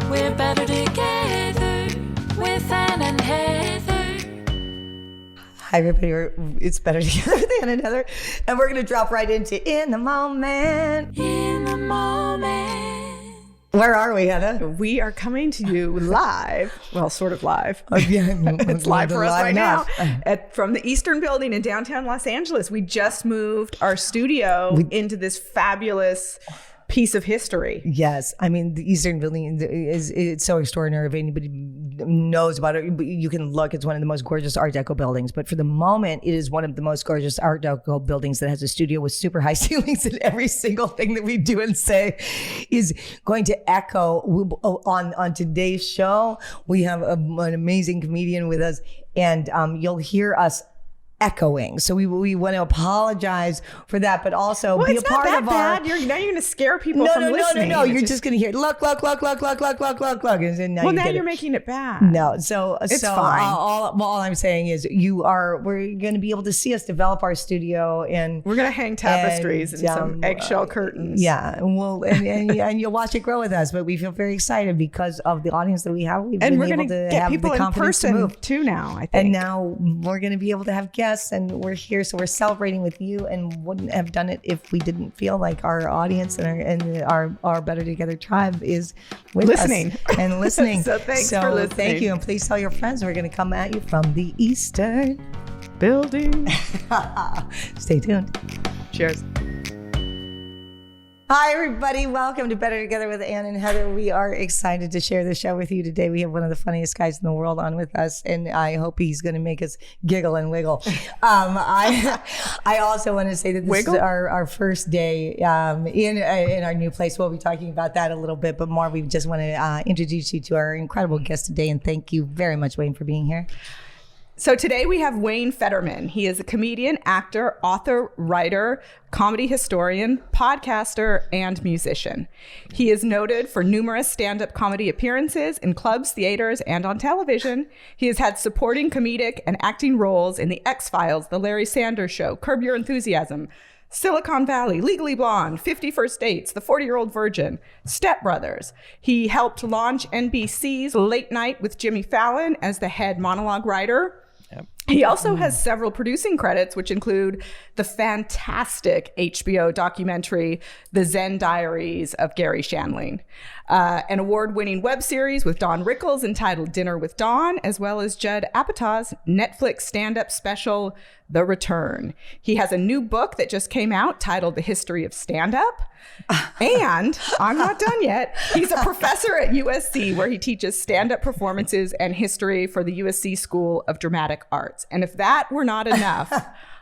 We're better together with Ann and Heather. Hi, everybody. It's Better Together with Ann and Heather. And we're going to drop right into In the Moment. In the moment. Where are we, Heather? We are coming to you live. Well, sort of live. It's Live for us right enough. now from the Eastern Building in downtown Los Angeles. We just moved our studio into this fabulous piece of history. Yes. I mean, the Eastern Building it's so extraordinary. If anybody knows about it, you can look. It's one of the most gorgeous Art Deco buildings. But for the moment, it is one of the most gorgeous Art Deco buildings that has a studio with super high ceilings, and every single thing that we do and say is going to echo on today's show. We have an amazing comedian with us, and you'll hear us echoing. So we want to apologize for that, but also be a part of our... Now you're going to scare people from listening. No. You're just going to hear look. And now you're making it bad. No, so fine. All I'm saying is we're going to be able to see us develop our studio, and we're going to hang tapestries and some eggshell curtains. Yeah, and you'll watch it grow with us. But we feel very excited because of the audience that we have. We're going to get people in person too now, I think. And now we're going to be able to have guests, and we're here, so we're celebrating with you, and wouldn't have done it if we didn't feel like our audience and our Better Together tribe is with listening us and listening. So thanks for listening. Thank you, and please tell your friends. We're going to come at you from the Eastern Building. Stay tuned. Cheers. Hi, everybody. Welcome to Better Together with Ann and Heather. We are excited to share the show with you today. We have one of the funniest guys in the world on with us, and I hope he's going to make us giggle and wiggle. I also want to say that this is our first day in our new place. We'll be talking about that a little bit, but more, we just want to introduce you to our incredible guest today, and thank you very much, Wayne, for being here. So today we have Wayne Federman. He is a comedian, actor, author, writer, comedy historian, podcaster, and musician. He is noted for numerous stand-up comedy appearances in clubs, theaters, and on television. He has had supporting comedic and acting roles in The X-Files, The Larry Sanders Show, Curb Your Enthusiasm, Silicon Valley, Legally Blonde, 50 First Dates, The 40-Year-Old Virgin, Step Brothers. He helped launch NBC's Late Night with Jimmy Fallon as the head monologue writer. Yep. He also has several producing credits, which include the fantastic HBO documentary, The Zen Diaries of Gary Shandling, an award-winning web series with Don Rickles entitled Dinner with Don, as well as Judd Apatow's Netflix stand-up special, The Return. He has a new book that just came out titled The History of Stand-Up. And I'm not done yet. He's a professor at USC where he teaches stand-up performances and history for the USC School of Dramatic Arts. And if that were not enough,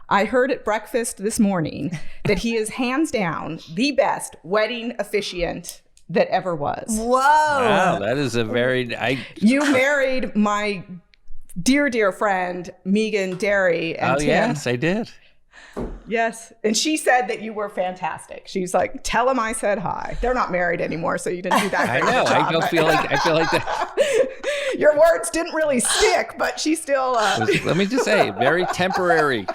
I heard at breakfast this morning that he is hands down the best wedding officiant that ever was. Whoa. Wow, that is a very... You married my dear friend, Megan Derry. And Tim. Yes, I did. Yes. And she said that you were fantastic. She's like, tell him I said hi. They're not married anymore, so you didn't do that. I know. I feel like that. Your words didn't really stick, but she still... Let me just say, very temporary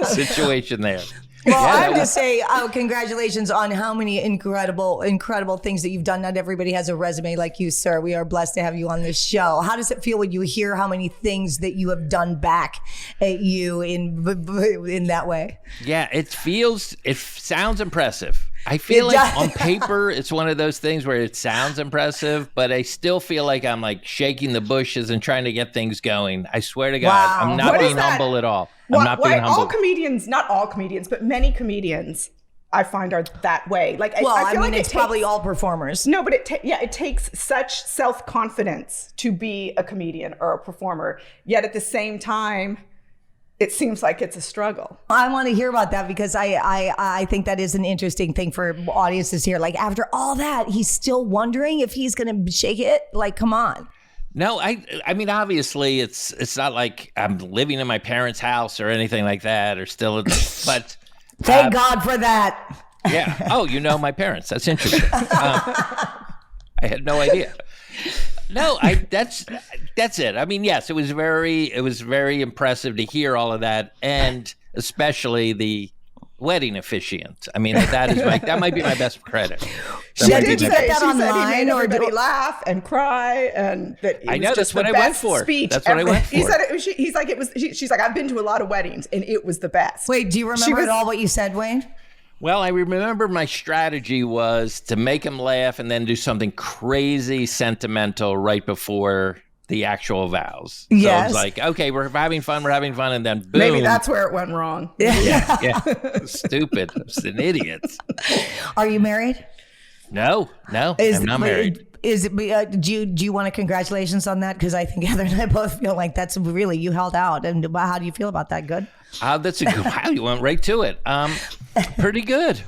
situation there. Well, I have to say, congratulations on how many incredible things that you've done. Not everybody has a resume like you, sir. We are blessed to have you on this show. How does it feel when you hear how many things that you have done back at you in that way? Yeah, it sounds impressive. I feel like on paper, it's one of those things where it sounds impressive, but I still feel like I'm like shaking the bushes and trying to get things going. I swear to God, wow. I'm not being humble at all. I'm not being humble. All comedians, not all comedians, but many comedians I find are that way. Like, I feel like it's probably all performers. No, but it takes such self-confidence to be a comedian or a performer. Yet at the same time, it seems like it's a struggle. I want to hear about that because I think that is an interesting thing for audiences here. Like, after all that, he's still wondering if he's going to shake it. Like, come on. No, I mean, obviously, it's not like I'm living in my parents' house or anything like that, or still, but thank God for that. Yeah. Oh, you know my parents. That's interesting. I had no idea. No, that's it. I mean, yes, it was very impressive to hear all of that, and especially the wedding officiant. I mean, that might be my best credit. She did you say, get that she said he online, made or everybody laugh and cry, and that it I know, was that's just what the I went best for. speech That's what I ever. went He for. said he's like, it was. She's like, I've been to a lot of weddings, and it was the best. Wait, do you remember at all what you said, Wayne? Well, I remember my strategy was to make him laugh and then do something crazy sentimental right before the actual vows. So Yes. I was like, okay, we're having fun, and then boom. Maybe that's where it went wrong. Yeah. Stupid. I was an idiot. Are you married? No, I'm not married. Is it? Do you want to congratulations on that? Because I think Heather and I both feel like that's really, you held out. And how do you feel about that? Good. That's a good. Wow, you went right to it. Pretty good.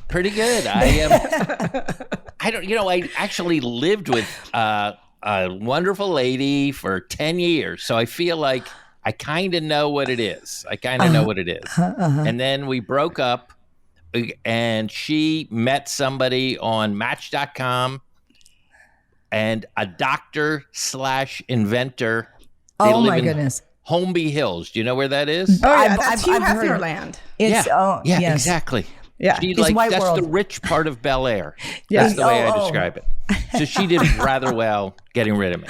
I actually lived with a wonderful lady for 10 years, so I feel like I kind of know what it is. And then we broke up, and she met somebody on Match.com, and a doctor/inventor. They Oh live my in goodness. Holmby Hills. Do you know where that is? Oh yeah, I've- that's I've Hugh heard Hefner of- land. It's, yeah, yes. exactly. Yeah. She, It's like, White that's World. the rich part of Bel Air. Yeah. That's the way I Oh. describe it. So she did rather well getting rid of me.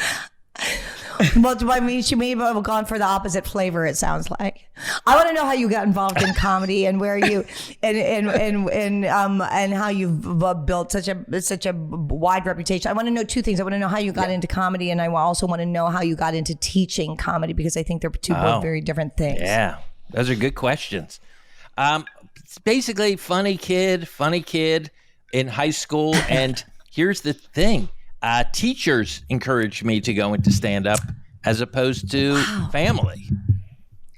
Well, I mean, she may have gone for the opposite flavor. It sounds like. I want to know how you got involved in comedy and where you and how you've built such a wide reputation. I want to know two things. I want to know how you got into comedy, and I also want to know how you got into teaching comedy, because I think they're both very different things. Yeah, those are good questions. It's basically funny kid in high school, and here's the thing. Teachers encouraged me to go into stand-up as opposed to family.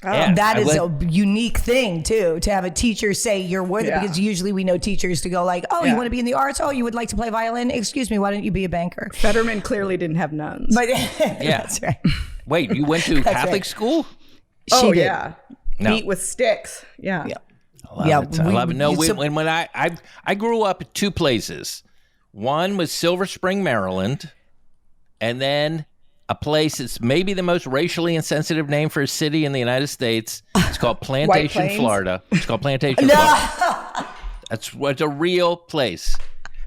Yeah, That I is went- a unique thing too, to have a teacher say you're worth it, Yeah. because usually we know teachers to go like, oh, you want to be in the arts? Oh, you would like to play violin? Excuse me, why don't you be a banker? Federman clearly didn't have nuns. But that's right. Wait, you went to Catholic right. school? oh did. yeah, No. beat with sticks. Yeah. I love it. No, so- when I grew up at two places. One was Silver Spring, Maryland, and then a place that's maybe the most racially insensitive name for a city in the United States. It's called Plantation, Plains? Florida. It's called Plantation, Florida. That's a real place.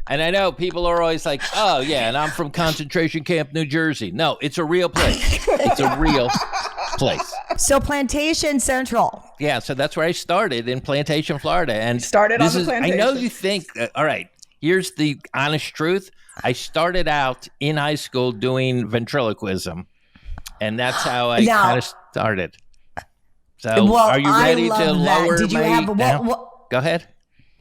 And I know people are always like, oh, yeah, and I'm from concentration camp, New Jersey. No, it's a real place. It's a real place. So Plantation Central. Yeah, so that's where I started, in Plantation, Florida. And Started on this the is- I know plantation. you think, all right, here's the honest truth. I started out in high school doing ventriloquism, and that's how I Now- kind of started. So Well, are you I ready love to that. lower Did you my... have Go ahead.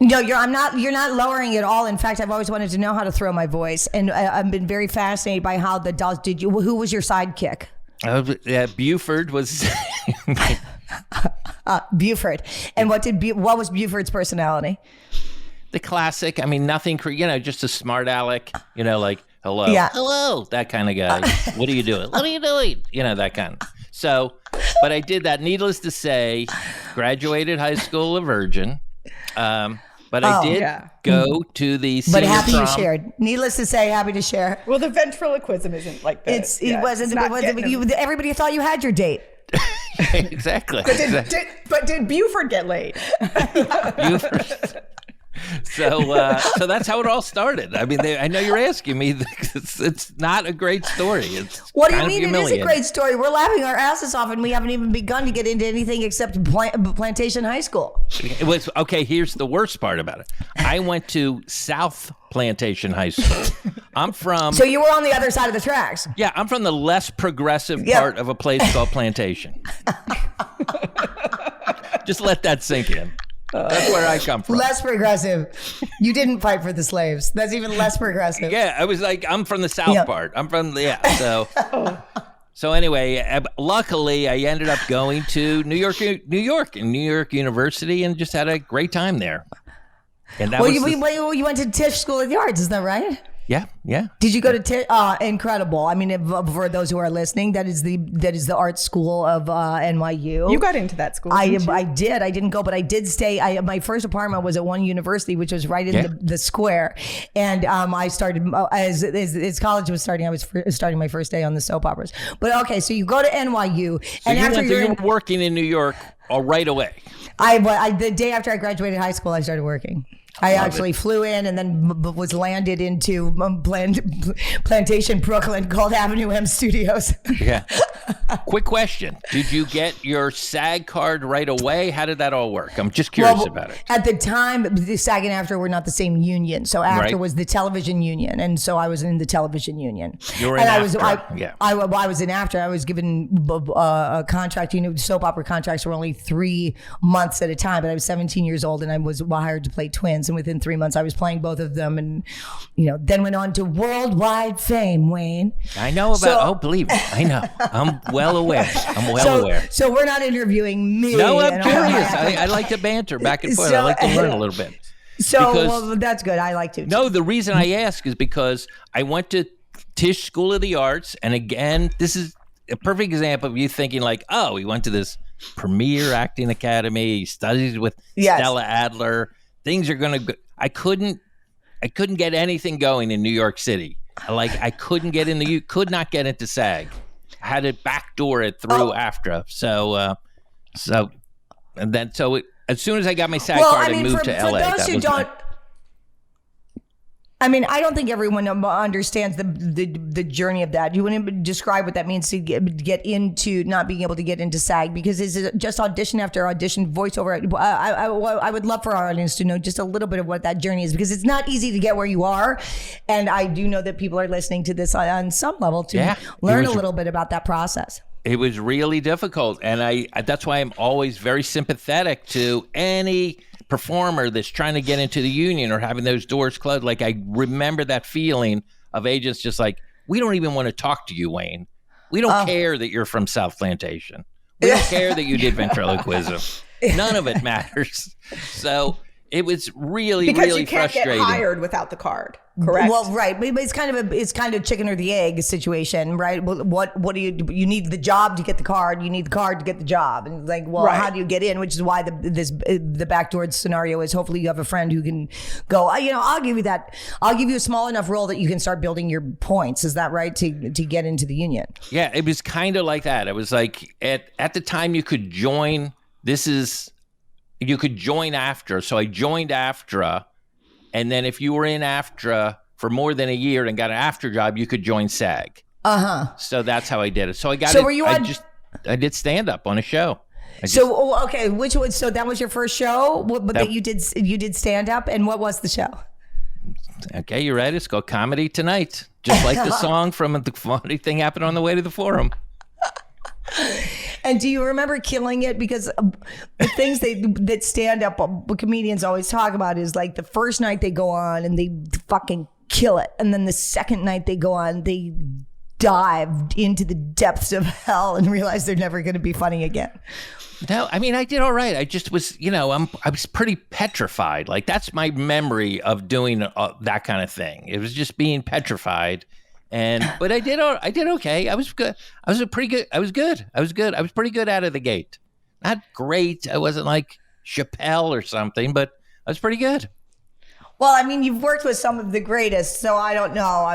No, you're not lowering at all. In fact, I've always wanted to know how to throw my voice, and I've been very fascinated by how the dolls. Who was your sidekick? Buford was... Buford. And what was Buford's personality? the classic. I mean, nothing, just a smart aleck, like, hello, Yeah. hello, that kind of guy. What are you doing? What are you doing? That kind. So, but I did that. Needless to say, graduated high school a virgin. But I did go to the senior But happy prom. you shared. Needless to say, happy to share. Well, the ventriloquism isn't like this. It wasn't. Everybody thought you had your date. Exactly. But did Buford get laid? Buford. So that's how it all started. I mean, I know you're asking me. It's not a great story. It's What do you kind of mean? It is a humiliating. great story. We're laughing our asses off, and we haven't even begun to get into anything except Plantation High School. It was okay. Here's the worst part about it. I went to South Plantation High School. I'm from. So you were on the other side of the tracks. Yeah, I'm from the less progressive Yep. part of a place called Plantation. Just let that sink in. That's where I come from. Less progressive. You didn't fight for the slaves. That's even less progressive. Yeah, I was like, I'm from the South Yep. part. I'm from So anyway, luckily I ended up going to New York University, and just had a great time there. And that Well, was you went to Tisch School of the Arts, is that right? yeah. Did you go to Tisch? Incredible. I mean, for those who are listening, that is the art school of NYU. You got into that school. I didn't you? did. I didn't go, but I did stay. My first apartment was at one university, which was right in the square. And I started as college was starting. I was starting my first day on the soap operas. But okay, so you go to NYU, So and after you you're were working in New York right away. The day after I graduated high school, I started working. I actually flew in and then was landed into Plantation, Brooklyn, called Avenue M Studios. Yeah. Quick question. Did you get your SAG card right away? How did that all work? I'm just curious about it. At the time, the SAG and AFTRA were not the same union. So AFTRA Right. was the television union. And so I was in the television union. You were in AFTRA. I was in AFTRA. I was given a contract. Soap opera contracts were only 3 months at a time. But I was 17 years old and I was hired to play twins. And within 3 months, I was playing both of them. And, then went on to worldwide fame, Wayne. I know about, believe me, I know. I'm well aware. aware. So we're not interviewing me. No, I'm curious. I like to banter back and forth. I like to learn a little bit. Well, that's good. I like to. No, the reason I ask is because I went to Tisch School of the Arts. And again, this is a perfect example of you thinking like, oh, he went to this premier acting academy. He studied with Stella Adler. Things are going to go. I couldn't get anything going in New York City. I couldn't could not get into SAG. I had to backdoor it through AFTRA. As soon as I got my SAG card, I moved to LA. For those who don't, I don't think everyone understands the journey of that. You want to describe what that means to get into not being able to get into SAG, because is it just audition after audition, voiceover? I would love for our audience to know just a little bit of what that journey is, because it's not easy to get where you are. And I do know that people are listening to this on some level to learn a little bit about that process. It was really difficult. And that's why I'm always very sympathetic to any performer that's trying to get into the union or having those doors closed. Like, I remember that feeling of agents just like, we don't even want to talk to you, Wayne. We don't care that you're from South Plantation. We don't care that you did ventriloquism. None of it matters. So it was really, really frustrating. Because you can't get hired without the card, correct? Well, right. But it's kind of chicken or the egg situation, right? What do you need the job to get the card? You need the card to get the job. And how do you get in? Which is why the backdoor scenario is hopefully you have a friend who can go, I'll give you that. I'll give you a small enough role that you can start building your points. Is that right? To get into the union? Yeah, it was kind of like that. It was like at the time you could join. You could join AFTRA. So I joined AFTRA. And then if you were in AFTRA for more than a year and got an AFTRA job, you could join SAG. So that's how I did it. So I got so were you I did stand up on a show. Okay. Which one? So that was your first show, but that you did stand up. And what was the show? Okay, you ready? It's called Comedy Tonight. Just like the song from The Funny Thing Happened on the Way to the Forum. And do you remember killing it? Because the things that stand up comedians always talk about is like the first night they go on and they fucking kill it. And then the second night they go on, they dive into the depths of hell and realize they're never going to be funny again. No, I did all right. I just was, I was pretty petrified. Like, that's my memory of doing that kind of thing. It was just being petrified. But I did okay. I was good. I was pretty good. I was good. I was pretty good out of the gate. Not great. I wasn't like Chappelle or something, but I was pretty good. Well, you've worked with some of the greatest, so I don't know.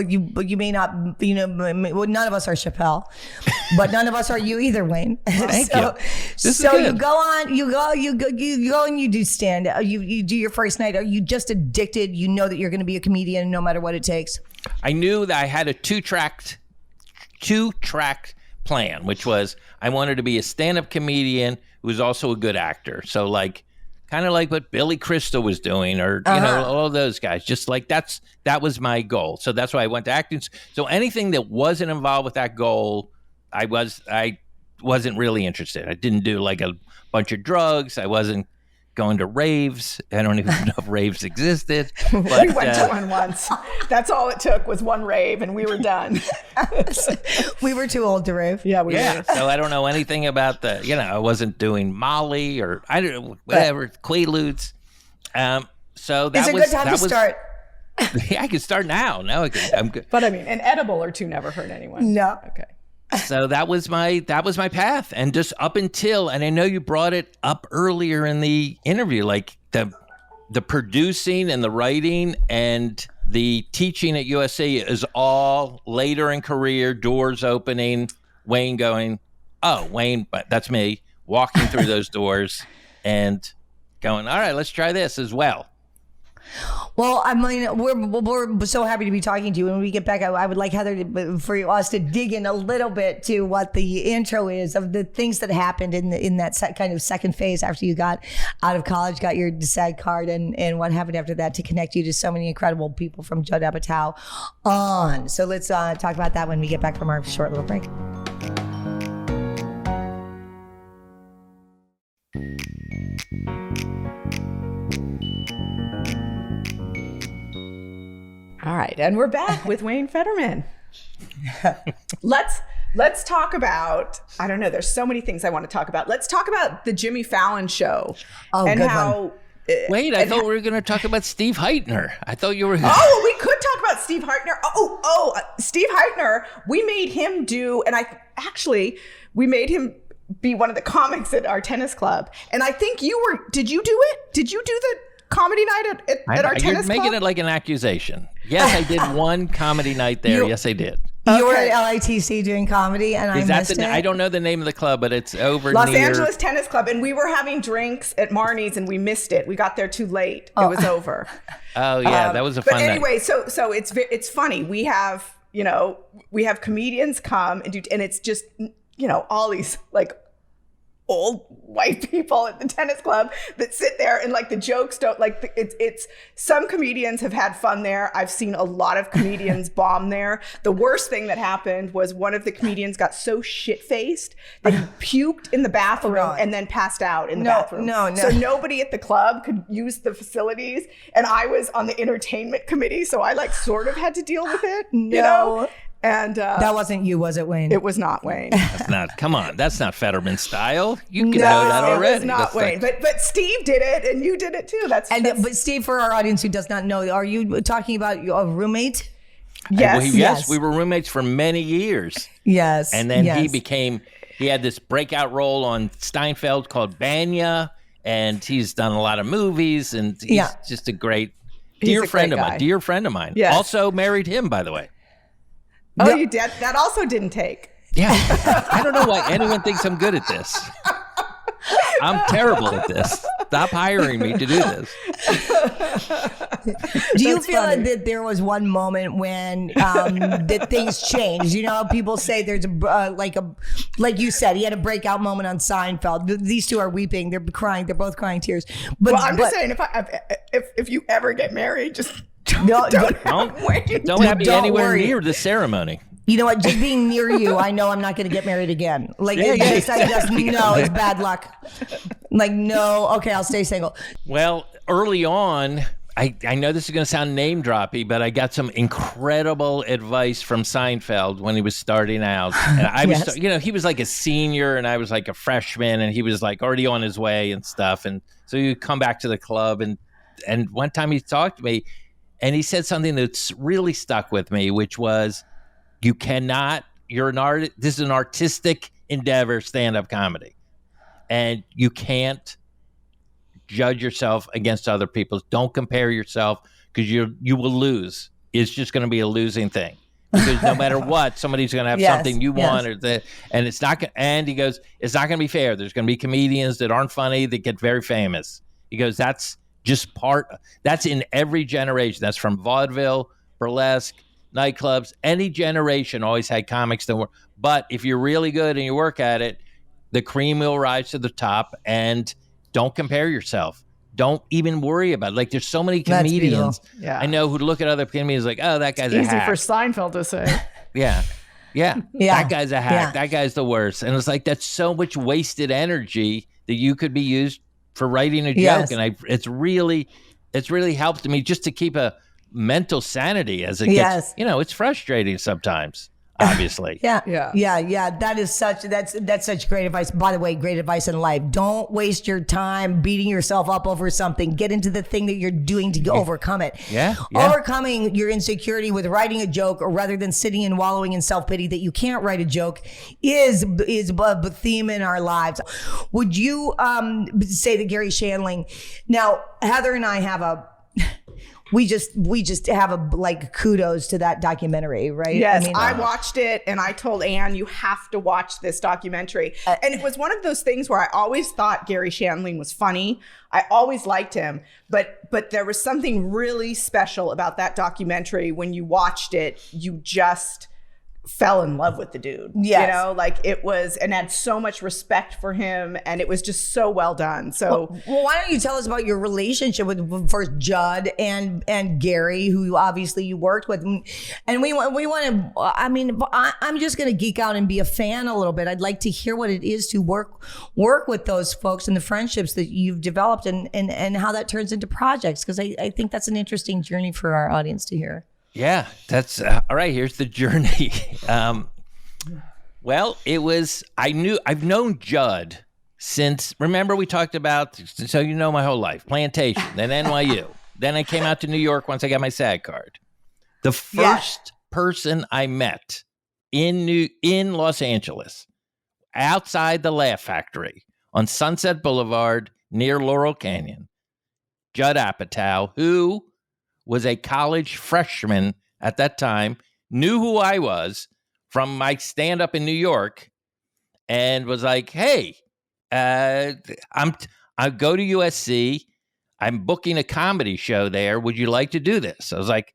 You may not, none of us are Chappelle, but none of us are you either, Wayne. Thank you. So you go on, you go and you do stand up. You do your first night. Are you just addicted? You know that you're going to be a comedian no matter what it takes. I knew that I had a two-track plan, which was I wanted to be a stand-up comedian who was also a good actor. So kind of like what Billy Crystal was doing, or all those guys. Just like that was my goal. So that's why I went to acting. So anything that wasn't involved with that goal, I wasn't really interested. I didn't do like a bunch of drugs. I wasn't going to raves. I don't even know if raves existed. But, we went to one once. That's all it took was one rave, and we were done. We were too old to rave. Yeah, we were. So I don't know anything about I wasn't doing Molly or I don't know, whatever, Quaaludes. So that it's a good time to start. Yeah, I can start now. Now I'm good. But an edible or two never hurt anyone. No. Okay. So that was my path, and just up until, and I know you brought it up earlier in the interview, like the producing and the writing and the teaching at USC is all later in career, doors opening, Wayne going, oh, Wayne, that's me. walking through those doors and going, all right, let's try this as well. Well, I mean, we're so happy to be talking to you. When we get back, I would like Heather for us to dig in a little bit to what the intro is of the things that happened in that kind of second phase after you got out of college, got your SAG card, and what happened after that to connect you to so many incredible people from Judd Apatow on. So let's talk about that when we get back from our short little break. All right, and we're back with Wayne Federman. Let's talk about, I don't know, there's so many things I want to talk about. Let's talk about the Jimmy Fallon show. Oh, and good how one. Wait, I thought we were going to talk about Steve Heitner. I thought you were. Oh, we could talk about Steve Heitner. Steve Heitner, we made him do, and we made him be one of the comics at our tennis club. And I think did you do it? Did you do the comedy night at our tennis club? You're making it like an accusation. Yes, I did one comedy night there. Yes, I did. You were at LITC doing comedy, and I missed it. I don't know the name of the club, but it's over Los near Angeles Tennis Club, and we were having drinks at Marnie's, and we missed it. We got there too late. It was over. Oh yeah, that was a fun night. But anyway, so it's funny. We have comedians come and do, and it's just all these like old white people at the tennis club that sit there and like the jokes don't like it's some comedians have had fun there. I've seen a lot of comedians bomb there. The worst thing that happened was one of the comedians got so shit-faced that he puked in the bathroom and then passed out in the bathroom. No. So nobody at the club could use the facilities, and I was on the entertainment committee, so I like sort of had to deal with it. And that wasn't you, was it, Wayne? It was not Wayne. That's not. Come on, that's not Federman style. You can know that already. It was not Wayne. But Steve did it, and you did it too. But Steve, for our audience who does not know, are you talking about a roommate? Yes. Yes, we were roommates for many years. Yes. And then he had this breakout role on Seinfeld called Banya, and he's done a lot of movies, and he's just a great dear friend of mine. Yes. Also married him, by the way. Oh, you did? That also didn't take. Yeah. I don't know why anyone thinks I'm good at this. I'm terrible at this. Stop hiring me to do this. Do you feel that there was one moment when that things changed? People say there's like you said, he had a breakout moment on Seinfeld. These two are weeping. They're crying. They're both crying tears. But I'm just saying, if you ever get married, just don't be anywhere near the ceremony. You know what? Just being near you, I know I'm not going to get married again. I just know it's bad luck. Like, no, okay, I'll stay single. Well, early on, I know this is going to sound name droppy, but I got some incredible advice from Seinfeld when he was starting out. And I was, he was like a senior and I was like a freshman, and he was like already on his way and stuff. And so you come back to the club, and one time he talked to me, and he said something that's really stuck with me, which was, this is an artistic endeavor, stand-up comedy. And you can't judge yourself against other people. Don't compare yourself, because you will lose. It's just going to be a losing thing. Because no matter what, somebody's going to have something you want, and it's not. And he goes, it's not going to be fair. There's going to be comedians that aren't funny that get very famous. He goes, that's in every generation. That's from vaudeville, burlesque, nightclubs. Any generation always had comics that were. But if you're really good and you work at it, the cream will rise to the top. And don't compare yourself. Don't even worry about it. Like, there's so many comedians I know who look at other comedians like, oh, that guy's a hack. Easy for Seinfeld to say. Yeah. That guy's a hack. That guy's the worst. And it's like, that's so much wasted energy that you could be used for writing a joke. And it's really helped me just to keep a mental sanity as it gets, it's frustrating sometimes, obviously. That's such great advice. By the way, great advice in life. Don't waste your time beating yourself up over something. Get into the thing that you're doing to overcome it. Overcoming your insecurity with writing a joke, or rather than sitting and wallowing in self-pity that you can't write a joke, is a theme in our lives. Would you say that Gary Shandling, now Heather and I have we just have a like kudos to that documentary, right? Yes, I watched it and I told Anne, you have to watch this documentary. And it was one of those things where I always thought Gary Shandling was funny. I always liked him, but there was something really special about that documentary. When you watched it, you just fell in love with the dude. Yes. You know, like it was, and had so much respect for him, and it was just so well done. So well, why don't you tell us about your relationship with first Judd and Gary, who obviously you worked with, and we want to. I mean, I'm just going to geek out and be a fan a little bit. I'd like to hear what it is to work with those folks and the friendships that you've developed, and how that turns into projects, because I think that's an interesting journey for our audience to hear. Yeah, that's all right. Here's the journey. Well, it was, I've known Judd since, remember we talked about, so you know my whole life, Plantation, then NYU. Then I came out to New York once I got my SAG card. The first person I met in Los Angeles, outside the Laugh Factory on Sunset Boulevard near Laurel Canyon, Judd Apatow, who was a college freshman at that time, knew who I was from my stand-up in New York, and was like, hey, I go to USC. I'm booking a comedy show there. Would you like to do this? I was like,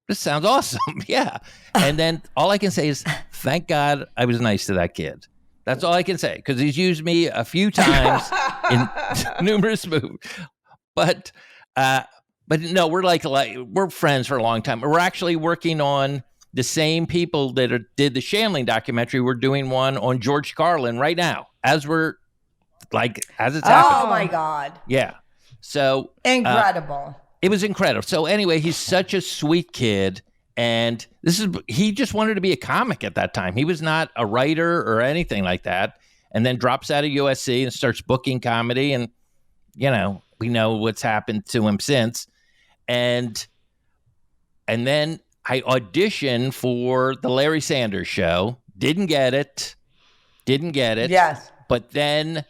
this sounds awesome. Yeah. And then all I can say is, thank God I was nice to that kid. That's all I can say, because he's used me a few times in numerous movies. But no, we're like we're friends for a long time. We're actually working on the same people that did the Shandling documentary. We're doing one on George Carlin right now, as it's happening. Oh my God! Yeah, so incredible. It was incredible. So anyway, he's such a sweet kid, and he just wanted to be a comic at that time. He was not a writer or anything like that, and then drops out of USC and starts booking comedy, and we know what's happened to him since. And then I auditioned for the Larry Sanders Show. Didn't get it. Yes. But then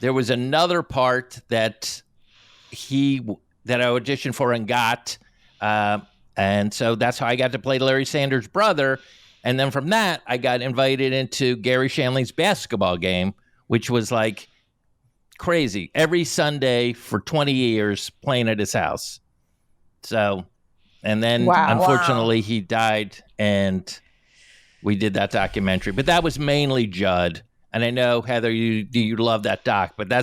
there was another part that I auditioned for and got. And so that's how I got to play Larry Sanders' brother. And then from that, I got invited into Gary Shandling's basketball game, which was like crazy. Every Sunday for 20 years playing at his house. So, and then unfortunately he died, and we did that documentary. But that was mainly Judd. And I know, Heather, you love that doc, but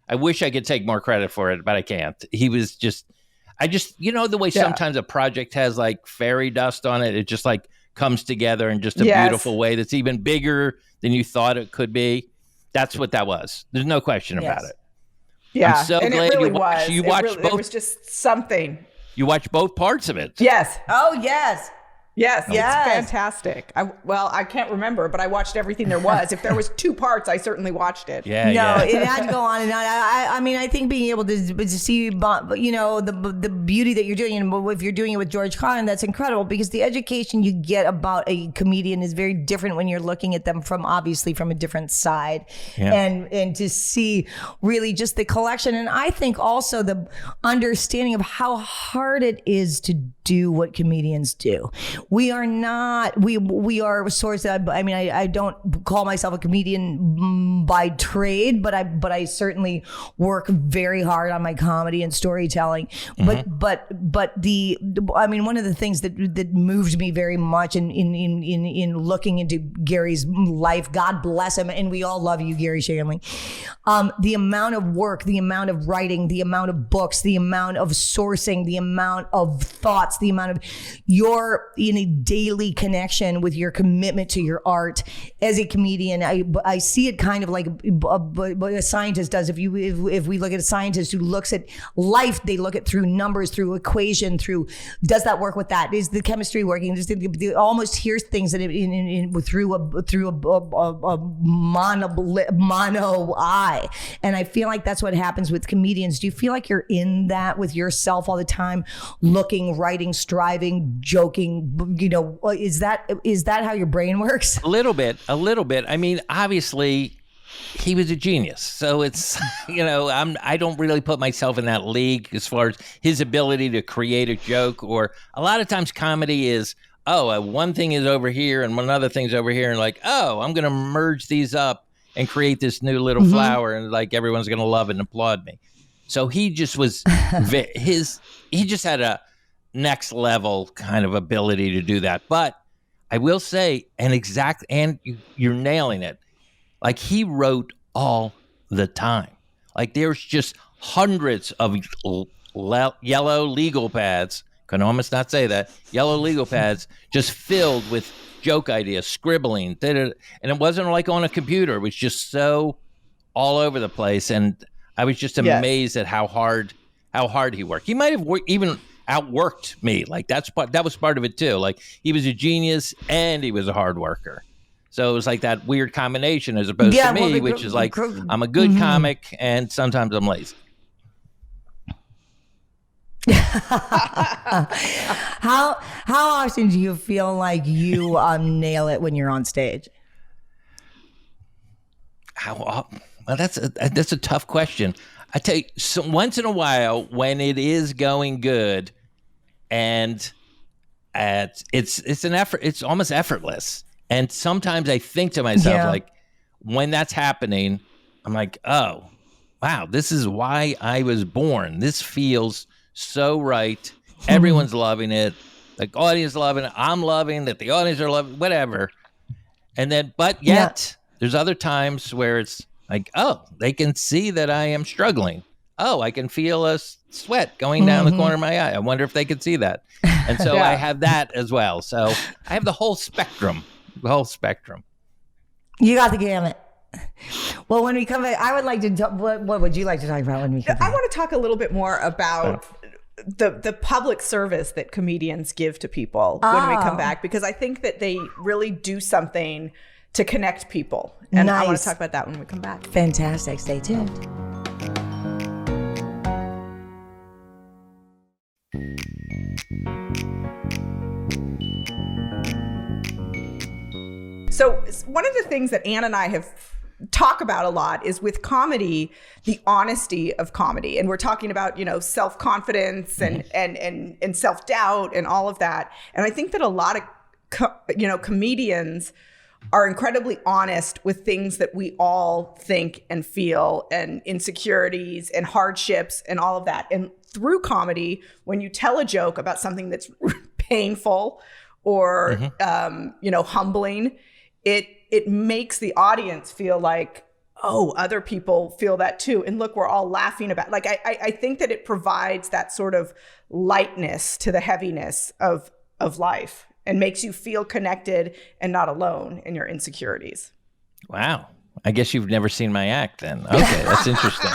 I wish I could take more credit for it, but I can't. He was the way sometimes a project has like fairy dust on it, it just like comes together in just a beautiful way that's even bigger than you thought it could be. That's what that was. There's no question about it. Yeah, I'm so and glad it really you watched both. It was just something. You watched both parts of it. Yes. Oh, yes. Yes, it's fantastic. I can't remember, but I watched everything there was. If there was 2 parts, I certainly watched it. Yeah, it had to go on and on. I mean, I think being able to see, the beauty that you're doing, and if you're doing it with George Carlin, that's incredible, because the education you get about a comedian is very different when you're looking at them from a different side, and to see really just the collection, and I think also the understanding of how hard it is to do what comedians do. We are not, we are sorts of, I mean, I don't call myself a comedian by trade, but I certainly work very hard on my comedy and storytelling. Mm-hmm. But one of the things that moved me very much in looking into Gary's life, God bless him, and we all love you, Gary Shandling. The amount of work, the amount of writing, the amount of books, the amount of sourcing, the amount of thoughts, the amount of your in a daily connection with your commitment to your art as a comedian. I see it kind of like a scientist does. If we look at a scientist who looks at life, they look at through numbers, through equation, through does that work with that? Is the chemistry working? They almost hear things that through a mono eye. And I feel like that's what happens with comedians. Do you feel like you're in that with yourself all the time, looking, writing, striving, joking? Is that how your brain works? A little bit. I mean, obviously, he was a genius. So it's, I don't really put myself in that league as far as his ability to create a joke. Or a lot of times comedy is, one thing is over here and one other thing's over here, and like, I'm going to merge these up and create this new little flower, and like everyone's going to love it and applaud me. So he just was he just had a next level kind of ability to do that. But I will say, and you're nailing it. Like, he wrote all the time. Like, there's just hundreds of yellow legal pads. Can almost not say that. Yellow legal pads just filled with joke ideas, scribbling. And it wasn't like on a computer. It was just so all over the place. And I was just amazed at how hard he worked. He might have even outworked me. Like, that was part of it too. Like, he was a genius and he was a hard worker. So it was like that weird combination, as opposed to me, which is like, I'm a good comic and sometimes I'm lazy. How often do you feel like you nail it when you're on stage? Well, that's a tough question. I tell you, once in a while when it is going good, and it's an effort, it's almost effortless. And sometimes I think to myself, like, when that's happening, I'm like, oh, wow, this is why I was born. This feels so right. Everyone's loving it. The audience is loving it. I'm loving that. The audience are loving whatever. And then, but yet, there's other times where it's like, oh, they can see that I am struggling. Oh, I can feel a sweat going down the corner of my eye. I wonder if they could see that. And so I have that as well. So I have the whole spectrum. You got the gamut. Well, when we come back, I would like to. What would you like to talk about when we come back? I want to talk a little bit more about the public service that comedians give to people when we come back, because I think that they really do something to connect people. And I want to talk about that when we come back. Fantastic. Stay tuned. So one of the things that Ann and I have talk about a lot is, with comedy, the honesty of comedy. And we're talking about, self-confidence and self-doubt and all of that. And I think that a lot of, comedians are incredibly honest with things that we all think and feel, and insecurities and hardships and all of that. And through comedy, when you tell a joke about something that's painful or, humbling, it makes the audience feel like, oh, other people feel that too. And look, we're all laughing about, like, I think that it provides that sort of lightness to the heaviness of life, and makes you feel connected and not alone in your insecurities. Wow. I guess you've never seen my act then. Okay, that's interesting.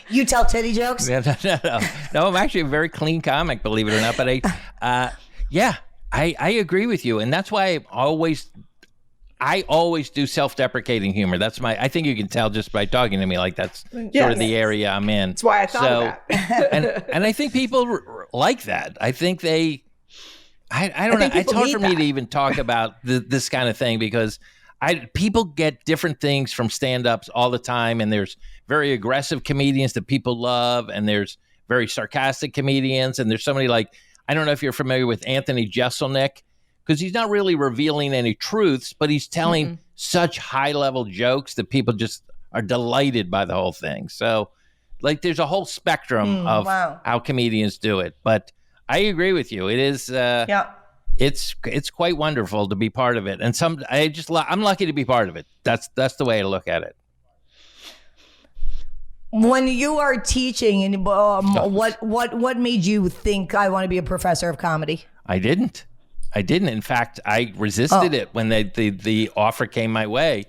You tell titty jokes? No, I'm actually a very clean comic, believe it or not. But I agree with you. And that's why I always do self-deprecating humor. I think you can tell just by talking to me, like, that's sort of the area I'm in. That's why I thought of that. and I think people like that. I think I don't know. It's hard for me to even talk about this kind of thing, because people get different things from stand-ups all the time, and there's very aggressive comedians that people love, and there's very sarcastic comedians, and there's somebody like, I don't know if you're familiar with Anthony Jeselnik, because he's not really revealing any truths, but he's telling such high-level jokes that people just are delighted by the whole thing. So, like, there's a whole spectrum of how comedians do it. But I agree with you. It is, it's quite wonderful to be part of it. And I'm lucky to be part of it. That's the way to look at it. When you are teaching, and what made you think, I want to be a professor of comedy? I didn't. In fact, I resisted it when the offer came my way,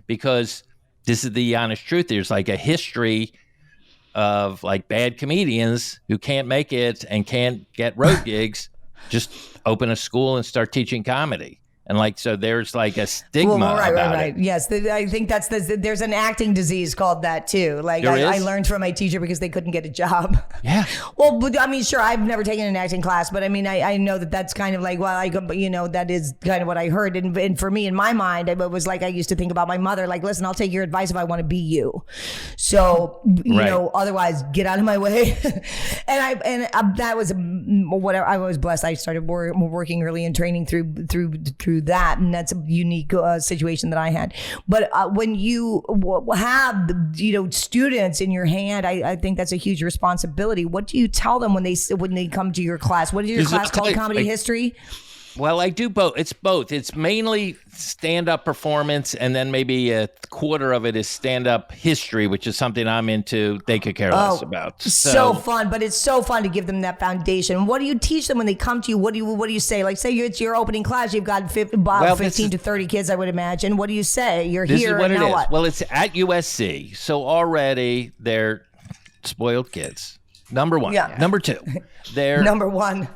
because this is the honest truth. There's like a history of like bad comedians who can't make it and can't get road gigs, just open a school and start teaching comedy. And like, so there's like a stigma about it. Yes, I think there's an acting disease called that too. Like I learned from my teacher because they couldn't get a job. Yeah. Well, but, I mean, sure, I've never taken an acting class, but I mean, I know that's kind of like, that is kind of what I heard. And for me, in my mind, it was like I used to think about my mother, like, listen, I'll take your advice if I want to be you. So, otherwise get out of my way. and that was whatever. I was blessed. I started working early and training through that, and that's a unique situation that I had. But when you have students in your hand, I think that's a huge responsibility. What do you tell them when they come to your class? What is your class called? Comedy history? Well, I do both. It's both. It's mainly stand-up performance, and then maybe a quarter of it is stand-up history, which is something I'm into. They could care less about. So fun, but it's so fun to give them that foundation. What do you teach them when they come to you? What do you say? Like, say it's your opening class. You've got 15 to 30 kids, I would imagine. What do you say? You're this here. Is what and it now is. what? Well, it's at USC, so already they're spoiled kids. Number one. Yeah. Number two. They're number one.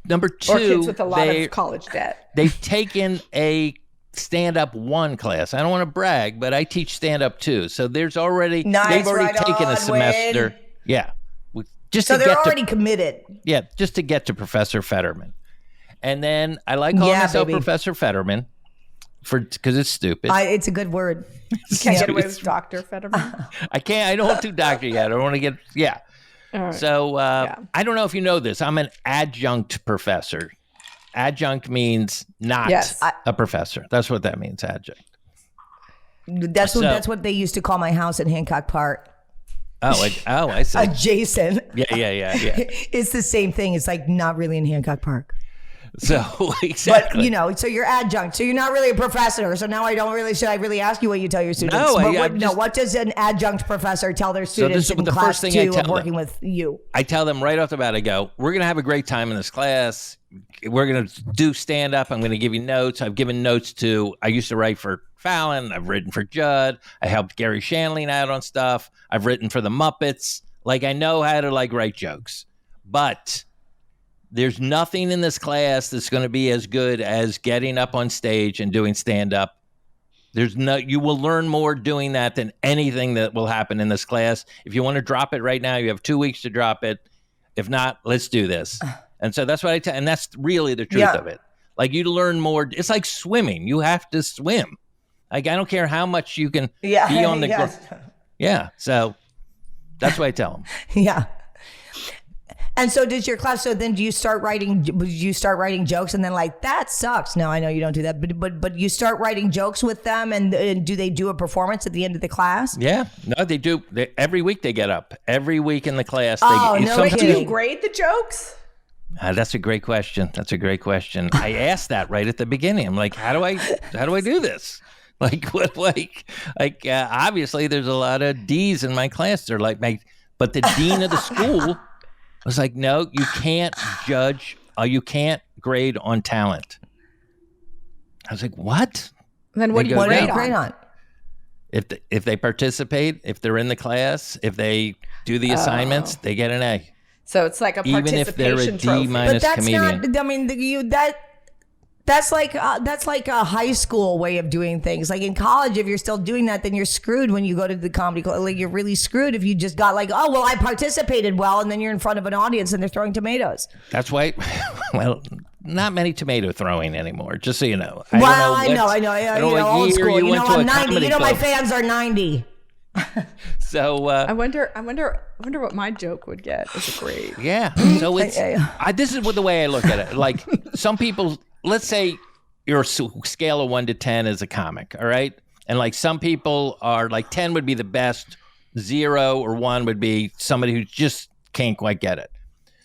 Number two, or kids with a lot of college debt. They've taken a stand-up 1 class. I don't want to brag, but I teach stand-up 2. So there's already they've already taken a semester. Win. Yeah, so they're already committed. Yeah, just to get to Professor Federman, and then I like calling myself Professor Federman because it's stupid. It's a good word. You can't get away with Dr. Federman. I can't. I don't do doctor yet. I don't want to get Right. So I don't know if you know this. I'm an adjunct professor. Adjunct means not a professor. That's what that means, adjunct. That's what they used to call my house in Hancock Park. I see. Adjacent. Yeah. It's the same thing. It's like not really in Hancock Park. So exactly. But so you're adjunct. So you're not really a professor. So now should I really ask you what you tell your students? No, what does an adjunct professor tell their students in the class first thing 2 of working with you? I tell them right off the bat, I go, we're going to have a great time in this class. We're going to do stand up. I'm going to give you notes. I've given notes I used to write for Fallon. I've written for Judd. I helped Gary Shandling out on stuff. I've written for the Muppets. Like, I know how to write jokes, but there's nothing in this class that's going to be as good as getting up on stage and doing stand-up. You will learn more doing that than anything that will happen in this class. If you want to drop it right now, you have 2 weeks to drop it. If not, let's do this. And so that's what I tell, and that's really the truth of it. Like, you learn more. It's like swimming. You have to swim. Like, I don't care how much you can be on the ground. Yeah. So that's what I tell them. Yeah. And so does your class, so then do you start writing jokes and then that sucks? No, I know you don't do that, but you start writing jokes with them and do they do a performance at the end of the class? Yeah, no, they do. Every week they get up. Every week in the class. Do you grade the jokes? That's a great question. I asked that right at the beginning. I'm like, how do I do this? Obviously there's a lot of D's in my class. They're but the dean of the school was like, no, you can't judge. You can't grade on talent. I was like, what? Then what do you grade on? If they participate, if they're in the class, if they do the assignments, they get an A. So it's like a participation even if they're a trophy. D- that's comedian. not. I mean, that's like a high school way of doing things. Like in college, if you're still doing that, then you're screwed when you go to the comedy club. Like, you're really screwed if you just got I participated well, and then you're in front of an audience and they're throwing tomatoes. That's why. Well, not many tomato throwing anymore. Just so you know. I know. Old school. I'm 90. My fans are 90. So I wonder what my joke would get as a grade. Yeah. So it's this is the way I look at it. Like, some people. Let's say your scale of 1 to 10 is a comic, all right? And some people are 10 would be the best, 0 or 1 would be somebody who just can't quite get it.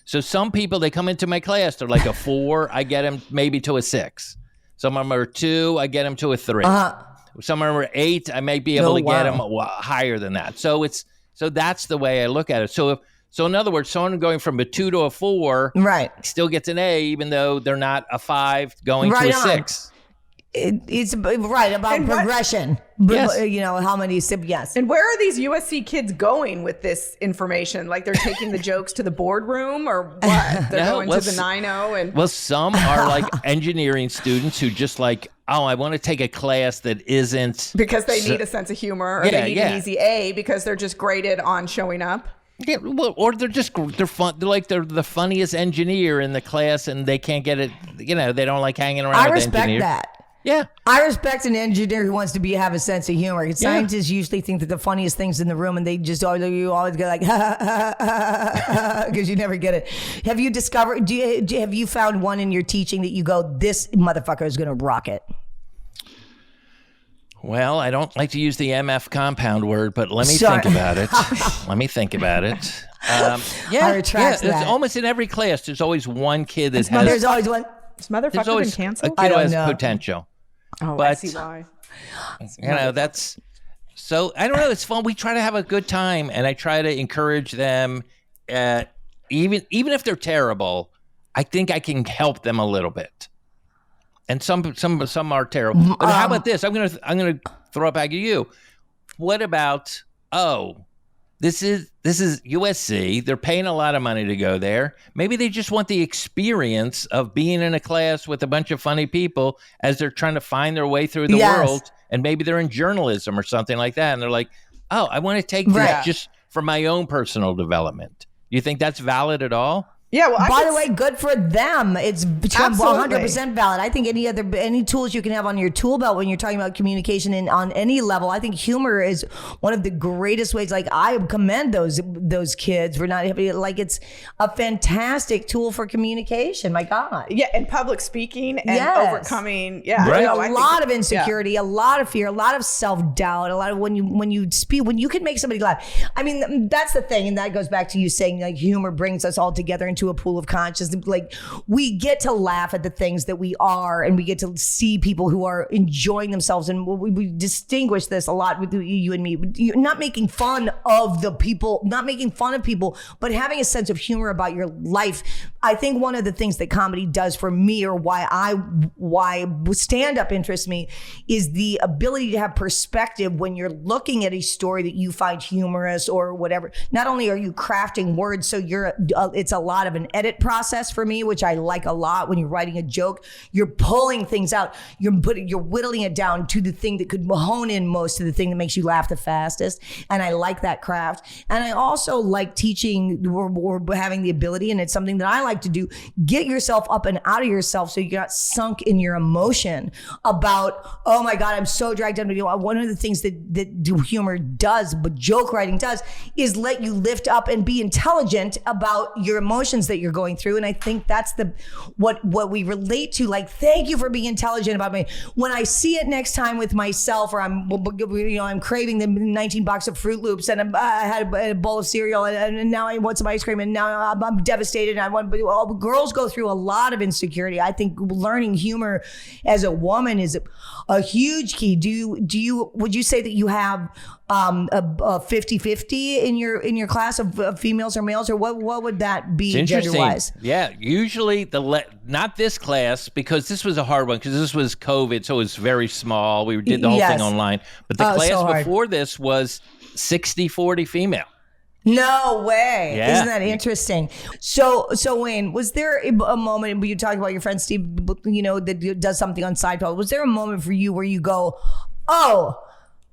So some people, they come into my class, they're a 4, I get them maybe to a 6. Some of them are 2, I get them to a 3. Some of them are 8, I may be able to get them higher than that. So that's the way I look at it. So in other words, someone going from a 2 to a 4 still gets an A, even though they're not a 5 going to a 6. It's about progression. Yes. How many yes. And where are these USC kids going with this information? Like, they're taking the jokes to the boardroom or what? They're going to the 9-0 and well, some are engineering students who just oh, I want to take a class that isn't Because they need a sense of humor, or they need an easy A because they're just graded on showing up. Yeah, well, or they're fun. They're the funniest engineer in the class, and they can't get it. You know, they don't like hanging around. I with respect engineers. that. Yeah, I respect an engineer who wants to have a sense of humor. Scientists usually think that the funniest things in the room, and you always go like, because you never get it. Have you discovered? Have you found one in your teaching that you go, this motherfucker is going to rock it? Well, I don't like to use the MF compound word, but let me think about it. Let me think about it. I retract that. It's almost in every class. There's always one kid that has. There's always one. Is motherfucker been canceled? A kid who has know. potential. Oh, but, I see why. You know, that's so. I don't know. It's fun. We try to have a good time, and I try to encourage them. Even if they're terrible, I think I can help them a little bit. And some are terrible. But how about this? I'm gonna throw it back at you. What about this is USC. They're paying a lot of money to go there. Maybe they just want the experience of being in a class with a bunch of funny people as they're trying to find their way through the world. And maybe they're in journalism or something like that. And they're like, oh, I want to take this just for my own personal development. You think that's valid at all? Yeah, well, by the way, good for them. It's 100% valid. I think any tools you can have on your tool belt when you're talking about communication and on any level, I think humor is one of the greatest ways. Like, I commend those kids for not having, like, it's a fantastic tool for communication. My God. Yeah, and public speaking and overcoming. Yeah, right. A lot of insecurity, a lot of fear, a lot of self-doubt, a lot of when you speak, when you can make somebody laugh. I mean, that's the thing, and that goes back to you saying, like, humor brings us all together into a pool of consciousness. Like, we get to laugh at the things that we are, and we get to see people who are enjoying themselves, and we distinguish this a lot with you and me. You're not making fun of the people, not making fun of people, but having a sense of humor about your life. I think one of the things that comedy does for me, or why stand-up interests me, is the ability to have perspective when you're looking at a story that you find humorous or whatever. Not only are you crafting words, so it's a lot of an edit process for me, which I like a lot. When you're writing a joke, you're pulling things out, you're whittling it down to the thing that could hone in most of the thing that makes you laugh the fastest. And I like that craft. And I also like teaching or having the ability, and it's something that I like to do, get yourself up and out of yourself so you're not sunk in your emotion about, oh my God, I'm so dragged down. One of the things that humor does, but joke writing does, is let you lift up and be intelligent about your emotions that you're going through. And I think that's what we relate to. Like, thank you for being intelligent about me. When I see it next time with myself, or I'm craving the 19 box of Fruit Loops, and I had a bowl of cereal, and now I want some ice cream, and now I'm devastated. And girls go through a lot of insecurity. I think learning humor as a woman is a huge key. Would you say that you have a 50-50 in your class of females or males, or what would that be gender-wise? Yeah, usually not this class, because this was a hard one, because this was COVID, so it was very small. We did the whole thing online. But the class before this was 60-40 female. No way. Yeah. Isn't that interesting? So Wayne, was there a moment, when you talk about your friend Steve, that does something on Seinfeld, was there a moment for you where you go, oh,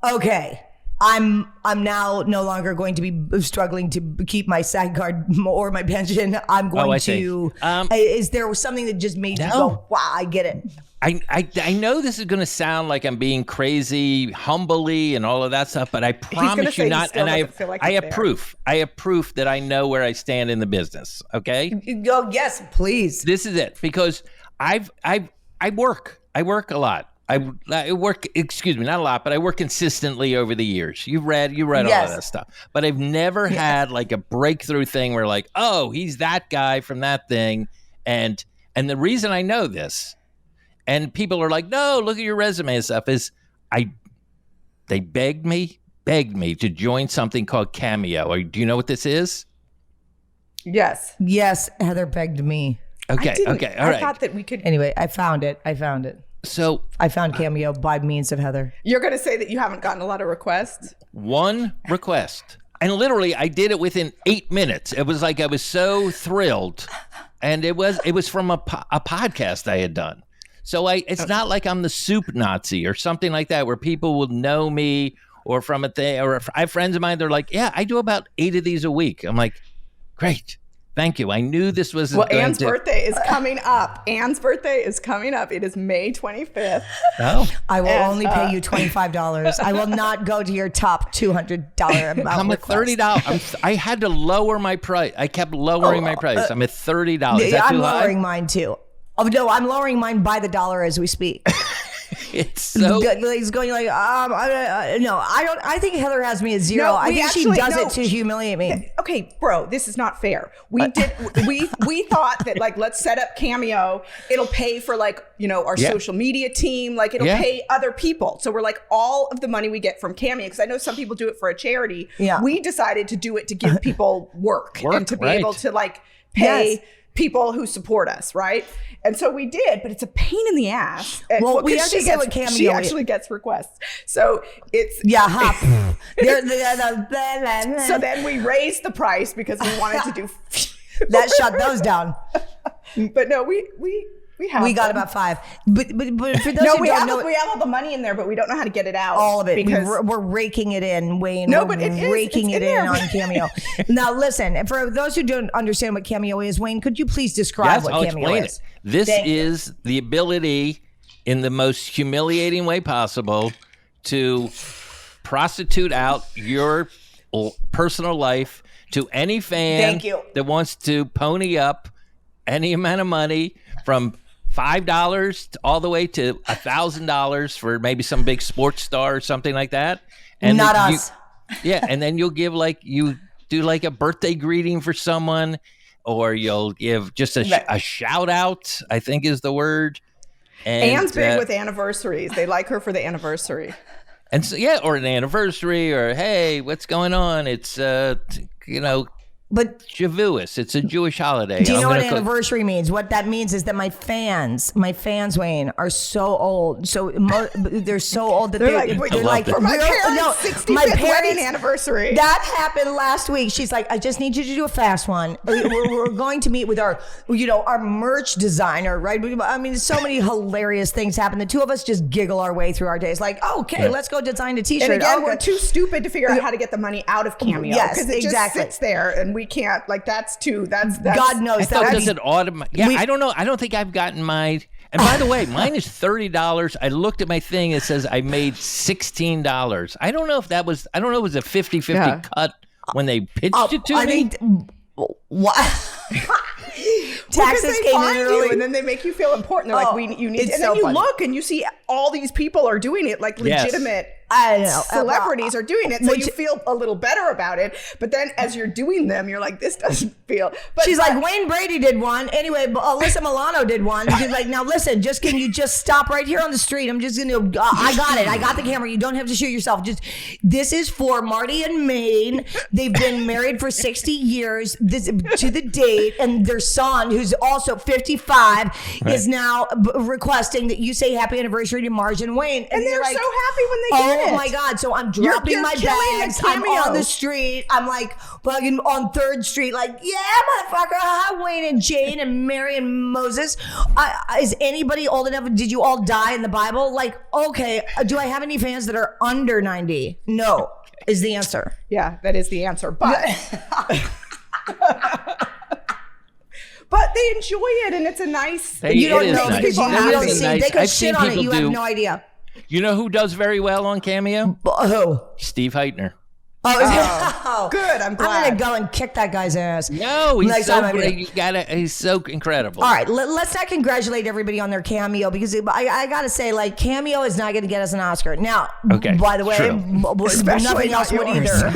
okay, I'm now no longer going to be struggling to keep my SAG card or my pension. I'm going to. Is there something that just made you go, wow, I get it? I know this is going to sound like I'm being crazy, humbly, and all of that stuff, but I promise you not. And I have proof. I have proof that I know where I stand in the business. Okay. Oh yes, please. This is it, because I work a lot. I work, excuse me, not a lot, but I work consistently over the years. You read all of that stuff. But I've never had like a breakthrough thing where, like, oh, he's that guy from that thing. And the reason I know this, and people are like, no, look at your resume and stuff, is they begged me to join something called Cameo. Do you know what this is? Yes. Yes, Heather begged me. Okay, all right. I thought that we could. Anyway, I found it. So I found Cameo by means of Heather. You're going to say that you haven't gotten a lot of requests? One request. And literally, I did it within 8 minutes. It was like I was so thrilled. And it was from a podcast I had done. So it's not like I'm the soup Nazi or something like that, where people will know me or from a thing. Or if I have friends of mine, they're like, yeah, I do about 8 of these a week. I'm like, great. Thank you. I knew this was Anne's birthday is coming up. Anne's birthday is coming up. It is May 25th. Oh. I will only pay you $25. I will not go to your top $200 amount. I'm at $30. I had to lower my price. I kept lowering my price. I'm at $30. Is that I'm too high? lowering mine too. Oh no, I'm lowering mine by the dollar as we speak. It's so. He's going like, no, I don't. I think Heather has me at 0. No, I think she does it to humiliate me. Okay, bro, this is not fair. We thought that like, let's set up Cameo. It'll pay for like, our social media team. Like it'll pay other people. So we're like, all of the money we get from Cameo, because I know some people do it for a charity. Yeah. We decided to do it to give people work and to be able to like pay people who support us, right? And so we did, but it's a pain in the ass. And, well, we actually get what Cameo. She actually gets requests, so it's hop. So then we raised the price because we wanted to do that. Shut those down. But no, we got about 5. But for those who don't know, we have all the money in there, but we don't know how to get it out. All of it. Because We're raking it in, Wayne. No, we're but raking it in there. on Cameo. Now, listen, and for those who don't understand what Cameo is, Wayne, could you please describe what I'll Cameo explain is? it. This is the ability, in the most humiliating way possible, to prostitute out your personal life to any fan that wants to pony up any amount of money, from $5 all the way to $1,000 for maybe some big sports star or something like that. And not us. And then you'll give you do like a birthday greeting for someone, or you'll give just a shout out, I think is the word. And Anne's big with anniversaries. They like her for the anniversary. And so, or an anniversary, or hey, what's going on? It's but Shavuos. It's a Jewish holiday. Do you know what anniversary means? What that means is that my fans, Wayne, are so old. They're so old that they're like, for my parents' 65th wedding anniversary. That happened last week. She's like, I just need you to do a fast one. We're going to meet with our merch designer, right? I mean, so many hilarious things happen. The two of us just giggle our way through our days. Like, okay, let's go design a T-shirt. And again, we're too stupid to figure out how to get the money out of Cameo. Yes, because it just sits there, and we can't. Like that's God knows that does it automatically. Yeah, I don't know. I don't think I've gotten mine. And by the way, mine is $30. I looked at my thing. It says I made $16. I don't know if that was. I don't know. It was a 50-50 cut when they pitched it to me. What? Taxes came in early, and then they make you feel important. They're like, you need, and then you look and you see all these people are doing it, like legitimate. I know. Celebrities are doing it, so you feel a little better about it. But then as you're doing them, you're like, this doesn't feel. But she's like, Wayne Brady did one. Anyway, Alyssa Milano did one. She's like, now listen, can you just stop right here on the street? I'm just gonna. I got it. I got the camera. You don't have to shoot yourself. This is for Marty and Maine. They've been married for 60 years. To the date, and their son, who's also 55, is now requesting that you say happy anniversary to Marge and Wayne. And they're like, so happy when they get it. Oh my God. So I'm dropping my bags. I'm on the street. I'm like fucking on 3rd Street, like, yeah, motherfucker. Hi, Wayne and Jane and Mary and Moses. Is anybody old enough? Did you all die in the Bible? Like, okay. Do I have any fans that are under 90? No, is the answer. Yeah, that is the answer. But but they enjoy it, and it's a nice. You don't know because you don't see. They could I've shit on it. You have no idea. You know who does very well on Cameo? Who? Steve Heitner. Oh, good. I'm glad. I'm gonna go and kick that guy's ass. No, he's so great. He's so incredible. All right, let's not congratulate everybody on their Cameo, because I gotta say, like, Cameo is not gonna get us an Oscar. Now, by the way, nothing else would either.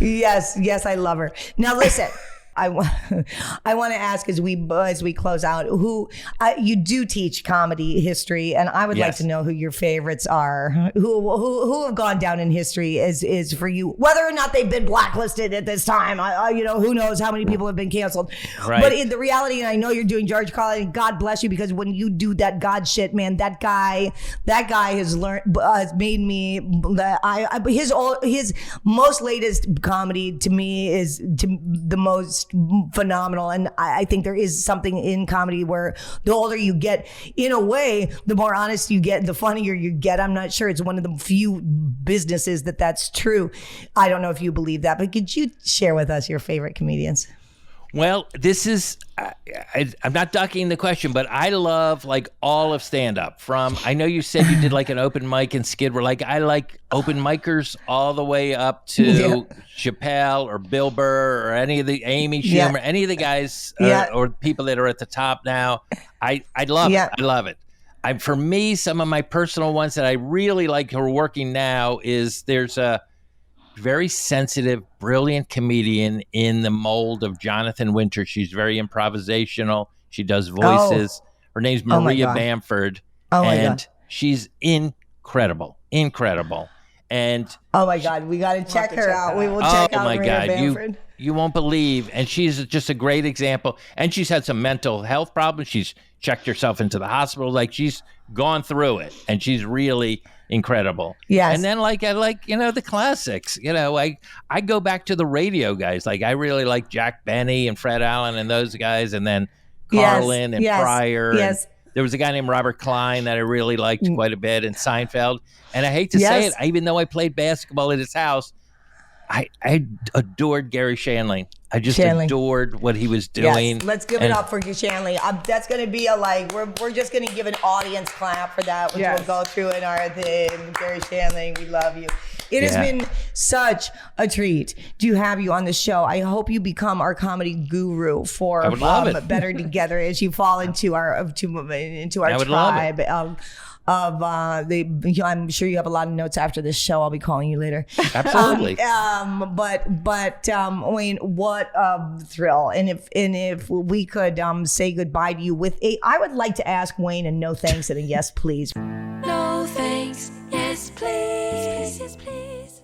Yes, I love her. Now listen. I want to ask as we close out, who you do teach comedy history, and I would like to know who your favorites are, who have gone down in history is for you, whether or not they've been blacklisted at this time. Who knows how many people have been canceled. Right. But in the reality, and I know you're doing George Carlin, God bless you, because when you do that God shit, man, that guy has made me his most latest comedy to me is the most most phenomenal. And I think there is something in comedy where the older you get, in a way, the more honest you get, the funnier you get. I'm not sure. It's one of the few businesses that's true. I don't know if you believe that, but could you share with us your favorite comedians? Well, this is, I'm not ducking the question, but I love like all of stand-up. From, I know you said you did like an open mic in Skid Row. Like I like open micers all the way up to Chappelle or Bill Burr or any of the Amy Schumer, any of the guys or people that are at the top now. I love it. I love it. For me, some of my personal ones that I really like who are working now is there's a very sensitive, brilliant comedian in the mold of Jonathan Winter. She's very improvisational. She does voices. Her name's Maria Bamford. And she's incredible. And oh my God, we got to check her out. We will check out Maria Bamford. You won't believe. And she's just a great example. And she's had some mental health problems. She's checked herself into the hospital. Like she's gone through it, and she's really incredible. Yes. And then I like the classics. I go back to the radio guys. Like I really like Jack Benny and Fred Allen and those guys, and then Carlin and Pryor. Yes. And there was a guy named Robert Klein that I really liked quite a bit, and Seinfeld. And I hate to say it, even though I played basketball at his house, I adored Gary Shandling. I just adored what he was doing. Yes, let's give it up for Shanley. that's going to be we're just going to give an audience clap for that, which we'll go through in our thing. Gary Shandling, we love you. It has been such a treat to have you on the show. I hope you become our comedy guru for Better Together as you fall into our tribe. I'm sure you have a lot of notes after this show. I'll be calling you later. Absolutely. But Wayne, what a thrill! And if we could say goodbye to you I would like to ask Wayne a no thanks and a yes please. No thanks, yes please, yes please.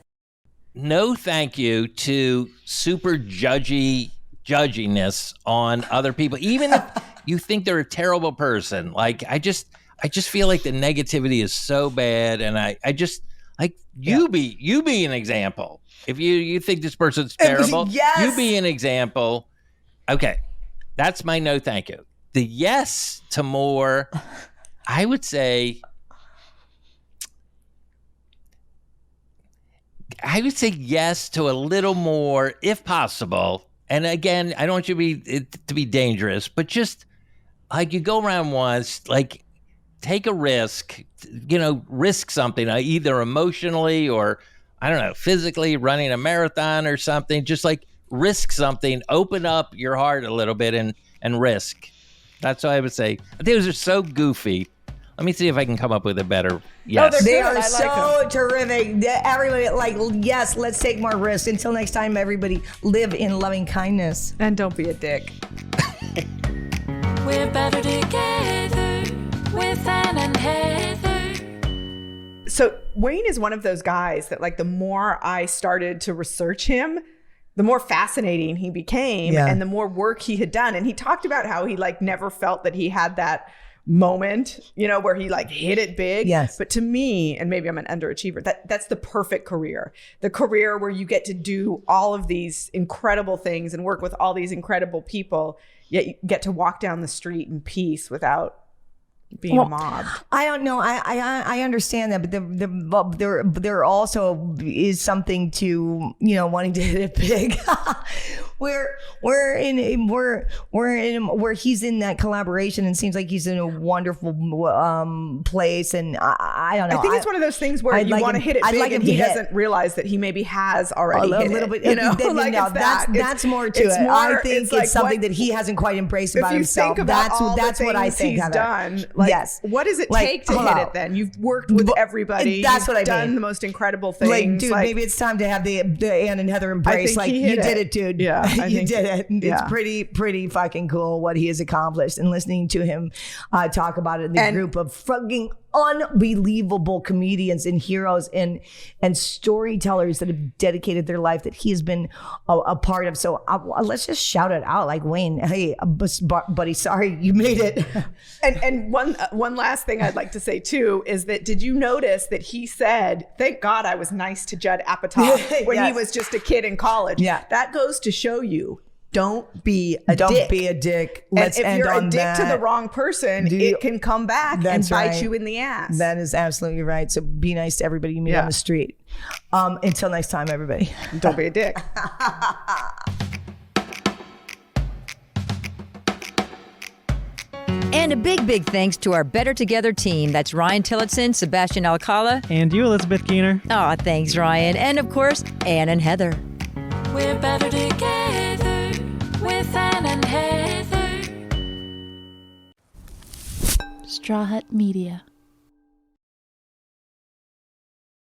No thank you to super judginess on other people, even if you think they're a terrible person. Like I just feel like the negativity is so bad, and I just like you be an example. If you think this person's terrible, you be an example. Okay, that's my no thank you. The yes to more, I would say yes to a little more, if possible. And again, I don't want you to be dangerous, but just like you go around once, like. Take a risk, risk something, either emotionally or, I don't know, physically, running a marathon or something. Just like risk something, open up your heart a little bit and risk. That's what I would say. Those are so goofy. Let me see if I can come up with a better yes. Oh, they are so terrific. Everybody, yes, let's take more risks. Until next time, everybody, live in loving kindness. And don't be a dick. We're better together. With Ann and Heather. So Wayne is one of those guys that the more I started to research him, the more fascinating he became and the more work he had done. And he talked about how he never felt that he had that moment, where he hit it big. Yes. But to me, and maybe I'm an underachiever, that's the perfect career. The career where you get to do all of these incredible things and work with all these incredible people, yet you get to walk down the street in peace without being mobbed. I don't know. I understand that, but there also is something to wanting to hit it big. where he's in that collaboration and seems like he's in a wonderful place, and I don't know. I think it's one of those things where you want to hit it big, and he doesn't realize that he maybe has already hit little it. bit. That's more to it. I think it's something that he hasn't quite embraced about himself. That's what I think he's done. Yes. What does it take to hit it then? You've worked with everybody. That's what I mean. Done the most incredible things. Dude, maybe it's time to have the Ann and Heather embrace. You did it, dude. Yeah, you did it. It's pretty fucking cool what he has accomplished. And listening to him talk about it in the group of fucking unbelievable comedians and heroes and storytellers that have dedicated their life that he has been a part of. So let's just shout it out, Wayne, hey, buddy, sorry you made it. And one last thing I'd like to say too is that, did you notice that he said, "Thank God I was nice to Judd Apatow" when he was just a kid in college? Yeah, that goes to show you Don't be a Don't dick. be a dick. And Let's if end you're on a dick that. to the wrong person, it can come back and That's bite right. you in the ass. That is absolutely right. So be nice to everybody you meet Yeah. on the street. Until next time, everybody. Don't be a dick. And a big thanks to our Better Together team. That's Ryan Tillotson, Sebastian Alcala. And you, Elizabeth Geener. Aw, thanks, Ryan. And of course, Ann and Heather. We're better together with Ann and Heather. Straw Hut Media.